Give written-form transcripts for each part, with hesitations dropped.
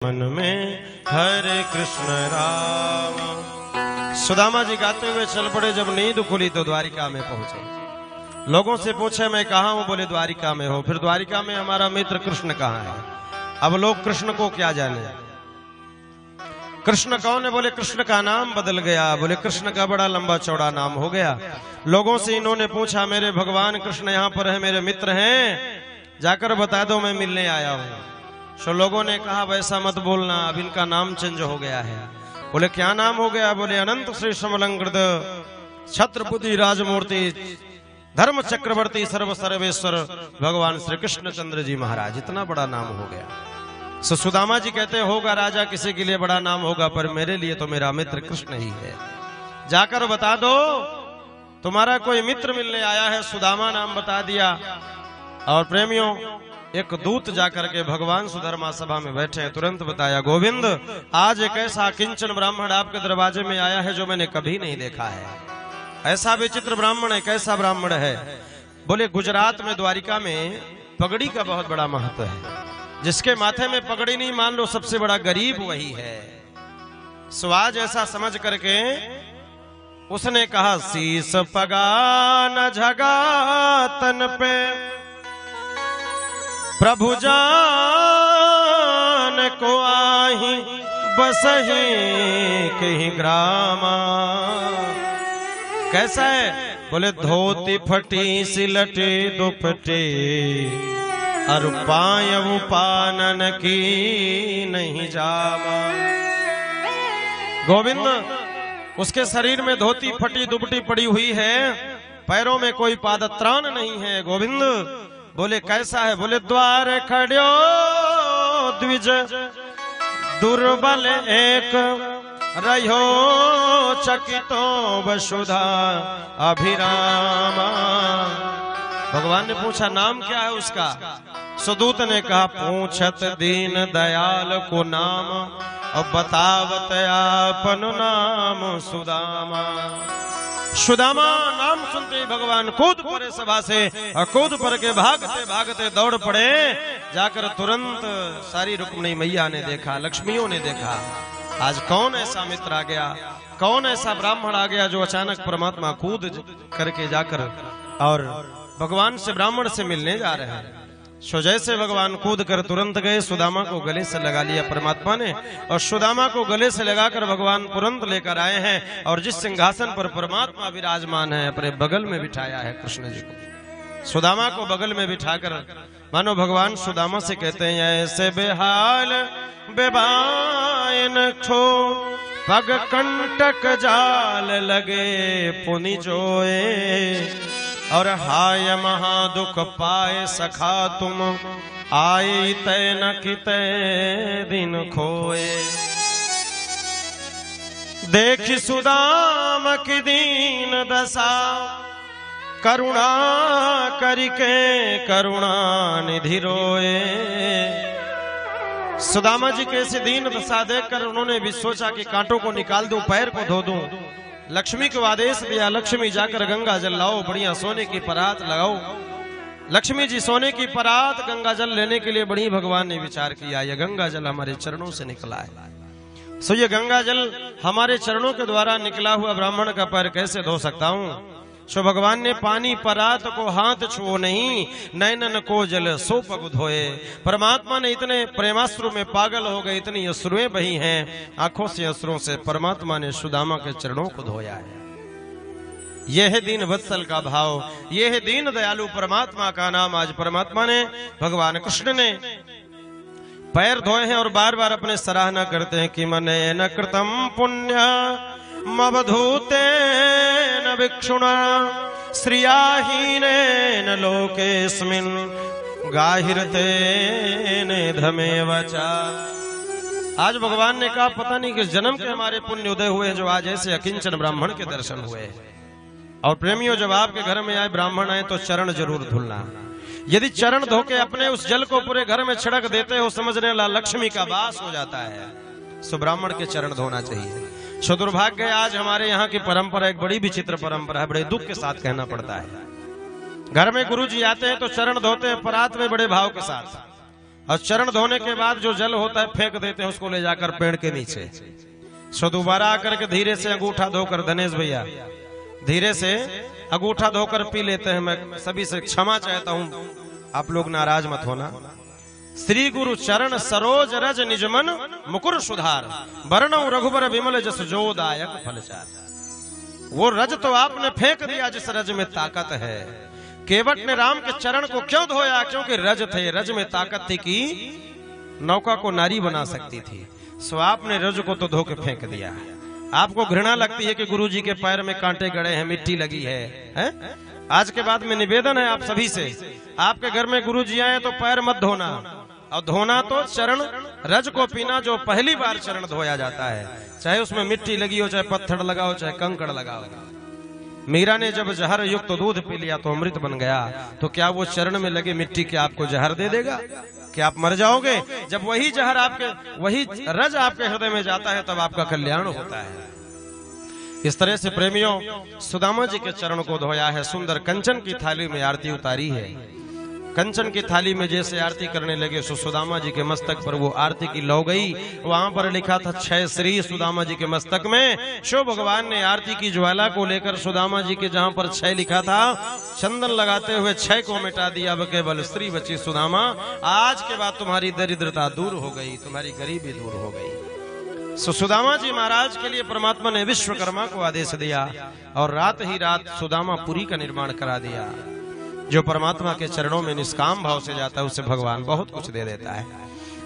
मन में हरे कृष्ण राम। सुदामा जी गाते हुए चल पड़े। जब नींद खुली तो द्वारिका में पहुंचे। लोगों से पूछे मैं कहाँ हूं? बोले द्वारिका में हो। फिर द्वारिका में हमारा मित्र कृष्ण कहाँ है? अब लोग कृष्ण को क्या जाने, कृष्ण कौन है? बोले कृष्ण का नाम बदल गया। बोले कृष्ण का बड़ा लंबा चौड़ा नाम हो गया। लोगों से इन्होंने पूछा मेरे भगवान कृष्ण यहाँ पर है, मेरे मित्र हैं, जाकर बता दो मैं मिलने आया हूं। सो लोगों ने कहा वैसा मत बोलना, अब इनका नाम चेंज हो गया है। बोले क्या नाम हो गया? बोले अनंत श्री समलंकृत छत्रपति राजमूर्ति धर्म चक्रवर्ती सर्व सर्वेश्वर भगवान श्री कृष्ण चंद्र जी महाराज। इतना बड़ा नाम हो गया। सो सुदामा जी कहते होगा राजा किसी के लिए बड़ा नाम होगा, पर मेरे लिए तो मेरा मित्र कृष्ण ही है। जाकर बता दो तुम्हारा कोई मित्र मिलने आया है। सुदामा नाम बता दिया। और प्रेमियों, एक दूत जाकर के भगवान सुधर्मा सभा में बैठे हैं। तुरंत बताया गोविंद आज एक ऐसा किंचन ब्राह्मण आपके दरवाजे में आया है जो मैंने कभी नहीं देखा है। ऐसा विचित्र ब्राह्मण है। कैसा ब्राह्मण है? बोले गुजरात में द्वारिका में पगड़ी का बहुत बड़ा महत्व है। जिसके माथे में पगड़ी नहीं, मान लो सबसे बड़ा गरीब वही है। सो आज ऐसा समझ करके उसने कहा शीस पगा न झगा तन पे प्रभु जान को आही बसही कहीं ग्रामा। कैसा है? बोले धोती फटी सिलटे दुपटे और पायऊ पानन की नहीं जामा। गोविंद उसके शरीर में धोती फटी दुपटी पड़ी हुई है, पैरों में कोई पादत्राण नहीं है। गोविंद बोले कैसा है? बोले द्वार खड़ो द्विज दुर्बल एक रहो चकितो वसुधा अभिरामा। भगवान ने पूछा नाम क्या है उसका? सुदूत ने कहा पूछत दीन दयाल को नाम और बतावत आपन नाम सुदामा। सुदामा नाम सुनते ही भगवान कूद पड़े सभा से और कूद पड़ के भागते भागते दौड़ पड़े। जाकर तुरंत सारी रुक्मिणी मैया ने देखा, लक्ष्मियों ने देखा आज कौन ऐसा मित्र आ गया, कौन ऐसा ब्राह्मण आ गया जो अचानक परमात्मा कूद करके जाकर और भगवान से ब्राह्मण से मिलने जा रहे हैं। सो जैसे भगवान कूद कर तुरंत गए, सुदामा को गले से लगा लिया परमात्मा ने और सुदामा को गले से लगाकर भगवान तुरंत लेकर आए हैं। और जिस सिंहासन पर परमात्मा विराजमान है अपने बगल में बिठाया है कृष्ण जी को। सुदामा को बगल में बिठाकर मानो भगवान सुदामा से कहते हैं ऐसे बेहाल बेबायन छो पग कंटक जाल लगे पुनि जोए और हाय महादुख पाए सखा तुम आए तय न किते दिन खोए। देखी सुदाम की दीन दशा करुणा करिके करुणा निधि रोए। सुदामा जी कैसे दीन दशा देखकर उन्होंने भी सोचा कि कांटों को निकाल दूं, पैर को धो दूं। लक्ष्मी को आदेश दिया लक्ष्मी जाकर गंगा जल लाओ, बढ़िया सोने की परात लगाओ। लक्ष्मी जी सोने की परात गंगा जल लेने के लिए बड़ी भगवान ने विचार किया ये गंगा जल हमारे चरणों से निकला है। सो ये गंगा जल हमारे चरणों के द्वारा निकला हुआ ब्राह्मण का पैर कैसे धो सकता हूं? सो भगवान ने पानी परात को हाथ छुओ नहीं, नैनन को जल सो पग धोए। परमात्मा ने इतने प्रेमाश्रु में पागल हो गए, इतनी अश्रुएं बही हैं आंखों से अश्रुओं से, परमात्मा ने सुदामा के चरणों को धोया है। यह है दीन वत्सल का भाव, यह है दीन दयालु परमात्मा का नाम। आज परमात्मा ने भगवान कृष्ण ने पैर धोए हैं और बार बार अपने सराहना करते हैं कि मने न कृतम पुण्य मवधूते न भिक्षुणा श्रियाहीने न लोकेस्मिन गाहिरते ने धमे वचा। आज भगवान ने कहा पता नहीं किस जन्म के हमारे पुण्य उदय हुए जो आज ऐसे अकिंचन ब्राह्मण के दर्शन हुए। और प्रेमियों जब आपके घर में आए ब्राह्मण आए तो चरण जरूर धुलना। यदि चरण धोके अपने उस जल को पूरे घर में छिड़क देते हो समझने ला लक्ष्मी का वास हो जाता है। सो ब्राह्मण के चरण धोना चाहिए। सो दुर्भाग्य आज हमारे यहाँ की परंपरा एक बड़ी विचित्र परंपरा है, बड़े दुख के साथ कहना पड़ता है। घर में गुरु जी आते हैं तो चरण धोते हैं परात में बड़े भाव के साथ, और चरण धोने के बाद जो जल होता है फेंक देते हैं उसको ले जाकर पेड़ के नीचे। सो दोबारा आकर के धीरे से अंगूठा धोकर, धनेश भैया धीरे से अंगूठा धोकर पी लेते हैं। मैं सभी से क्षमा चाहता हूं, आप लोग नाराज मत होना। श्री गुरु चरण सरोज रज निजमन मुकुर सुधार, वरणौ रघुबर विमल जस जोदायक फलचार। वो रज तो आपने फेंक दिया जिस रज में ताकत है। केवट ने राम के चरण को क्यों धोया? क्योंकि रज थे, रज में ताकत थी कि नौका को नारी बना सकती थी। सो आपने रज को तो धो के फेंक दिया। आपको घृणा लगती है कि गुरुजी के पैर में कांटे गड़े हैं, मिट्टी लगी है? आज के बाद में निवेदन है आप सभी से, आपके घर में गुरुजी आए तो पैर मत धोना, और धोना तो चरण रज को पीना जो पहली बार चरण धोया जाता है, चाहे उसमें मिट्टी लगी हो, चाहे पत्थर लगा हो, चाहे कंकड़ लगा हो। मीरा ने जब जहर युक्त दूध पी लिया तो अमृत बन गया, तो क्या वो चरण में लगे मिट्टी के आपको जहर दे देगा? कि आप मर जाओगे? जब वही जहर वही रज आपके हृदय में जाता है तब आपका कल्याण होता है। इस तरह से प्रेमियों सुदामा जी के चरण को धोया है, सुंदर कंचन की थाली में आरती उतारी है। कंचन की थाली में जैसे आरती करने लगे सो सुदामा जी के मस्तक पर वो आरती की लौ गई। वहां पर लिखा था 6 श्री सुदामा जी के मस्तक में। शो भगवान ने आरती की ज्वाला को लेकर सुदामा जी के जहां पर 6 लिखा था, चंदन लगाते हुए 6 को मिटा दिया। अब केवल श्री बची सुदामा। आज के बाद तुम्हारी दरिद्रता दूर हो गई, तुम्हारी गरीबी दूर हो गई। सो सुदामा जी महाराज के लिए परमात्मा ने विश्वकर्मा को आदेश दिया और रात ही रात सुदामापुरी का निर्माण करा दिया। जो परमात्मा के चरणों में निष्काम भाव से जाता है उसे भगवान बहुत कुछ दे देता है।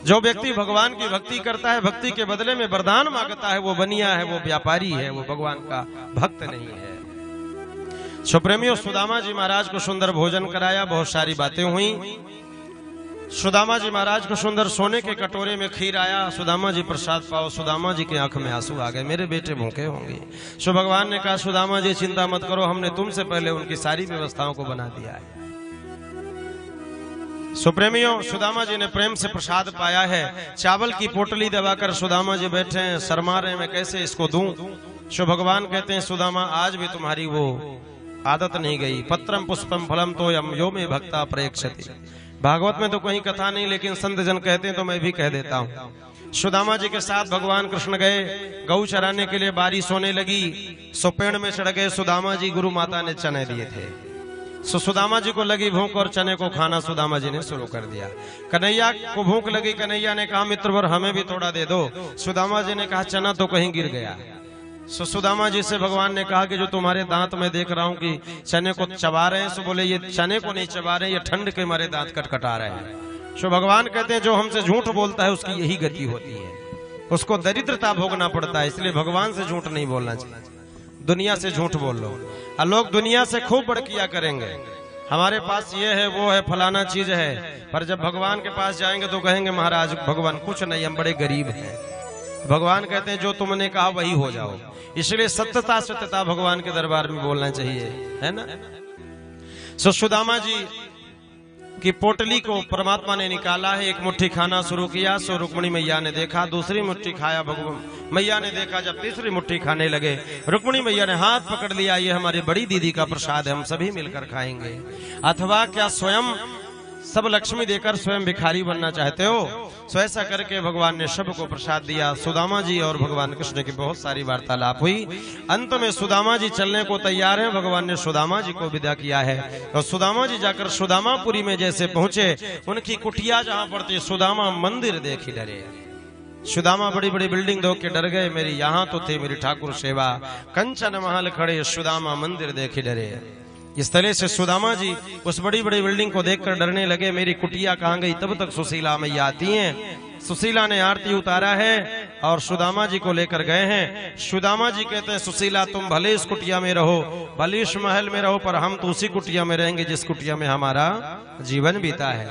जो व्यक्ति भगवान की भक्ति करता है, भक्ति के बदले में वरदान मांगता है, वो बनिया है, वो व्यापारी है, वो भगवान का भक्त नहीं है। सो प्रेमियों सुदामा जी महाराज को सुंदर भोजन कराया, बहुत सारी बातें हुई। सुदामा जी महाराज को सुंदर सोने के कटोरे में खीर आया। सुदामा जी प्रसाद पाओ। सुदामा जी के आंख में आंसू आ गए, मेरे बेटे भूखे होंगे। सो भगवान ने कहा सुदामा जी चिंता मत करो, हमने तुमसे पहले उनकी सारी व्यवस्थाओं को बना दिया है। सो प्रेमियों सुदामा जी ने प्रेम से प्रसाद पाया है। चावल की पोटली दबाकर सुदामा जी बैठे हैं, शर्मा रहे, मैं कैसे इसको दूं? सो भगवान कहते हैं सुदामा आज भी तुम्हारी वो आदत नहीं गई। पत्रम पुष्पम फलम तो यम यो में भक्ता प्रेक्षति। भागवत में तो कहीं कथा नहीं, लेकिन संत जन कहते हैं तो मैं भी कह देता हूँ। सुदामा जी के साथ भगवान कृष्ण गए, गऊ चराने के लिए बारिश होने लगी। सो पेड़ में चढ़ गए सुदामा जी, गुरु माता ने चने दिए थे। सो सुदामा जी को लगी भूख और चने को खाना सुदामा जी ने शुरू कर दिया। कन्हैया को भूख लगी, कन्हैया ने कहा मित्रवर हमें भी थोड़ा दे दो। सुदामा जी ने कहा चना तो कहीं गिर गया। सो सुदामा जी से भगवान ने कहा कि जो तुम्हारे दांत में देख रहा हूं कि चने को चबा रहे हैं, सो बोले ये चने को नहीं चबा रहे, ये ठंड के मारे दांत कटकटा रहे हैं। सो भगवान कहते हैं जो हमसे झूठ बोलता है उसकी यही गति होती है, उसको दरिद्रता भोगना पड़ता है। इसलिए भगवान से झूठ नहीं बोलना चाहिए, दुनिया से झूठ बोल लो। और लोग दुनिया से खूब बड़किया करेंगे, हमारे पास ये है वो है फलाना चीज है, पर जब भगवान के पास जाएंगे तो कहेंगे महाराज भगवान कुछ नहीं, हम बड़े गरीब हैं। भगवान कहते हैं जो तुमने कहा वही हो जाओ। इसलिए सत्यता सत्यता भगवान के दरबार में बोलना चाहिए, है ना। सो सुदामा जी की पोटली को परमात्मा ने निकाला है, एक मुट्ठी खाना शुरू किया। सो रुक्मिणी मैया ने देखा, दूसरी मुट्ठी खाया, भगवान मैया ने देखा, जब तीसरी मुट्ठी खाने लगे रुक्मिणी मैया ने हाथ पकड़ लिया, ये हमारी बड़ी दीदी का प्रसाद है, हम सभी मिलकर खाएंगे। अथवा क्या स्वयं सब लक्ष्मी देकर स्वयं भिखारी बनना चाहते हो? सो ऐसा करके भगवान ने सबको प्रसाद दिया। सुदामा जी और भगवान कृष्ण की बहुत सारी वार्तालाप हुई। अंत में सुदामा जी चलने को तैयार हैं, भगवान ने सुदामा जी को विदा किया है। और सुदामा जी जाकर सुदामापुरी में जैसे पहुंचे, उनकी कुटिया जहां पड़ती सुदामा मंदिर देखी डरे। सुदामा बड़ी बड़ी बिल्डिंग देख के डर गए, मेरी यहाँ तो थी मेरी ठाकुर सेवा, कंचन महल खड़े सुदामा मंदिर देखी डरे। इस तरह से सुदामा जी उस बड़ी बड़ी बिल्डिंग को देखकर डरने लगे, मेरी कुटिया कहाँ गई। तब तक सुशीला मैया आती हैं, सुशीला ने आरती उतारा है और सुदामा जी को लेकर गए हैं। सुदामा जी कहते हैं सुशीला तुम भले इस कुटिया में रहो, भले इस महल में रहो, पर हम तो उसी कुटिया में रहेंगे जिस कुटिया में हमारा जीवन बीता है।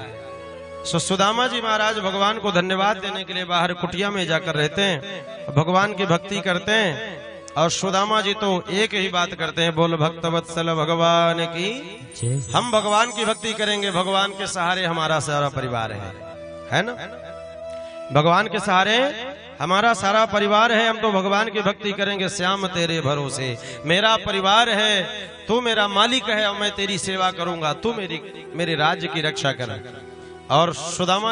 सो सुदामा जी महाराज भगवान को धन्यवाद देने के लिए बाहर कुटिया में जाकर रहते हैं, भगवान की भक्ति करते हैं। और सुदामा जी तो एक ही बात करते हैं, बोल भक्त वत्सल भगवान की। हम भगवान की भक्ति करेंगे, भगवान के सहारे हमारा सारा परिवार है ना। भगवान के सहारे हमारा सारा परिवार है, हम तो भगवान की भक्ति करेंगे। श्याम तेरे भरोसे मेरा परिवार है, तू मेरा मालिक है और मैं तेरी सेवा करूंगा, तू मेरे राज्य की रक्षा कर। और सुदामा